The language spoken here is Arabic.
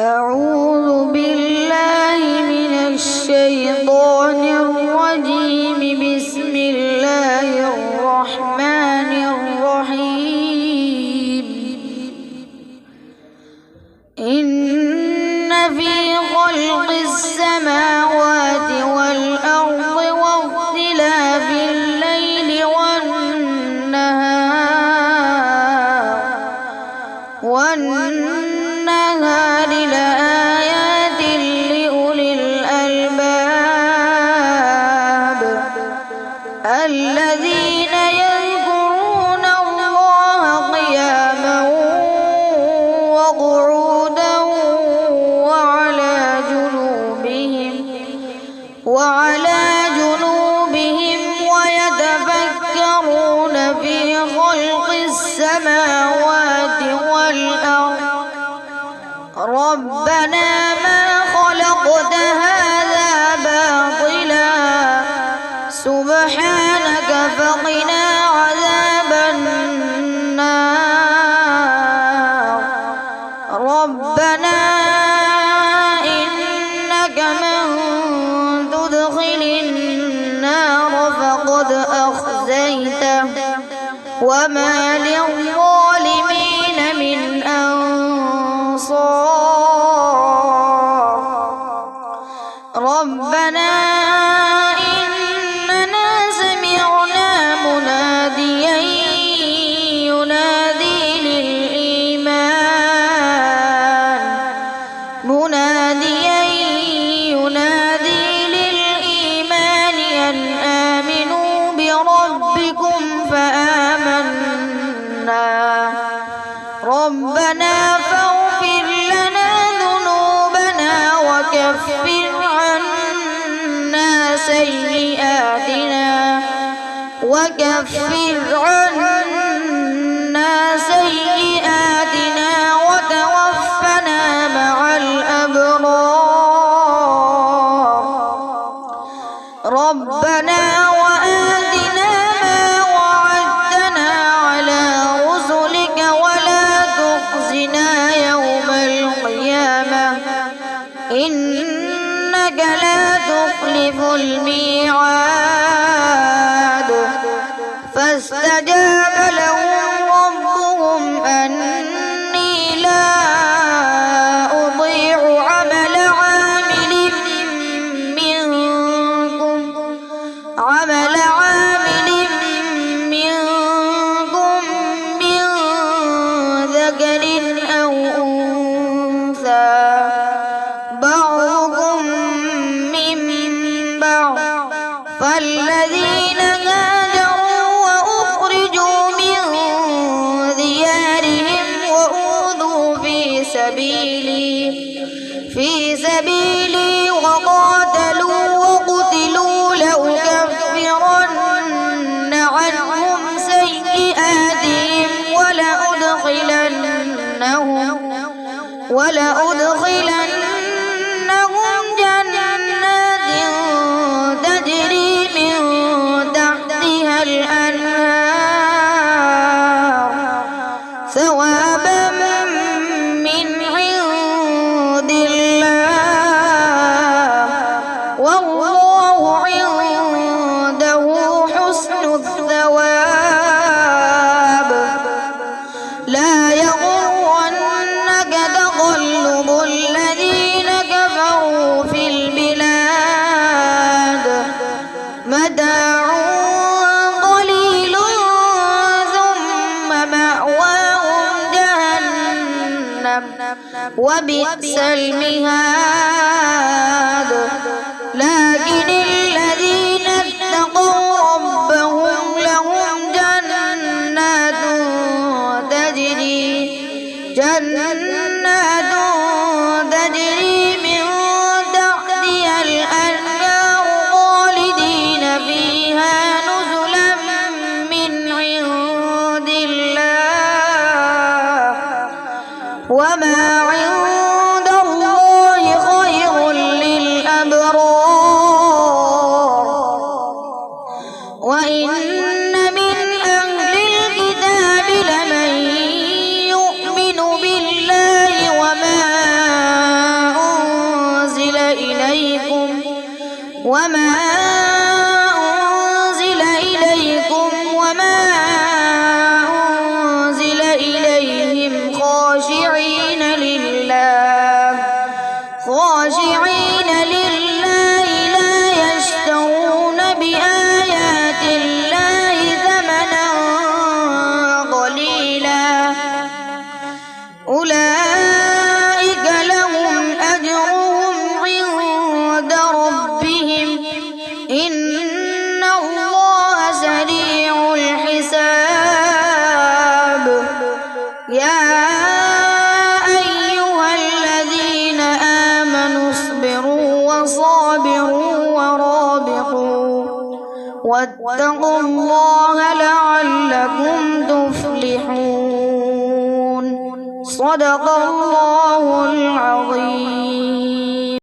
أعوذ بالله من الشيطان الرجيم. بسم الله الرحمن الرحيم. إن في خلق السماوات والأرض واختلاف الليل والنهار لآيات لأولي الألباب الذين يذكرون الله قياما وقعودا وعلى جنوبهم ويتفكرون في خلق السماوات والأرض ربنا ما خلقت هذا باطلا سبحانك فقنا عذاب النار. ربنا إنك من تدخل النار فقد أخزيته وما للظالمين من أنصار. ربنا إننا سمعنا مناديا ينادي للإيمان أن آمنوا بربكم فآمنا. ربنا فاغفر لنا ذنوبنا وكفر عنا سيئاتنا وتوفنا مع الأبرار. ربنا وآتنا ما وعدتنا على رسلك ولا تخزنا يوم القيامة إنك لا تخلف الميعاد. فاستجاب لهم ربهم أني لا أضيع عمل عامل منكم من ذكر أو أنثى بعضكم من بعض. فالذين هاجروا وأخرجوا من ديارهم وأوذوا في سبيلي وقاتلوا وقتلوا لأكفرن عنهم سيئاتهم ولأدخلنهم جنات تجري من تحتها الأنهار ثوابا من عند الله والله عنده حسن الثواب. لا يغرنك تقلب الذين كفروا في البلاد متاع قليل ثم مأواهم جهنم وبئس المهاد. لكن الذين اتقوا ربهم لهم جنات تجري من تحتها الأنهار خالدين فيها نزلا من عند الله وما عند الله خير للأبرار. خاشعين لله لا يشترون بآيات الله ثمنا قليلا أولئك لهم أجرهم عند ربهم إن الله سريع الحساب يا أيها الذين آمنوا اصبروا وصابروا ورابطوا واتقوا الله لعلكم تفلحون صدق الله العظيم.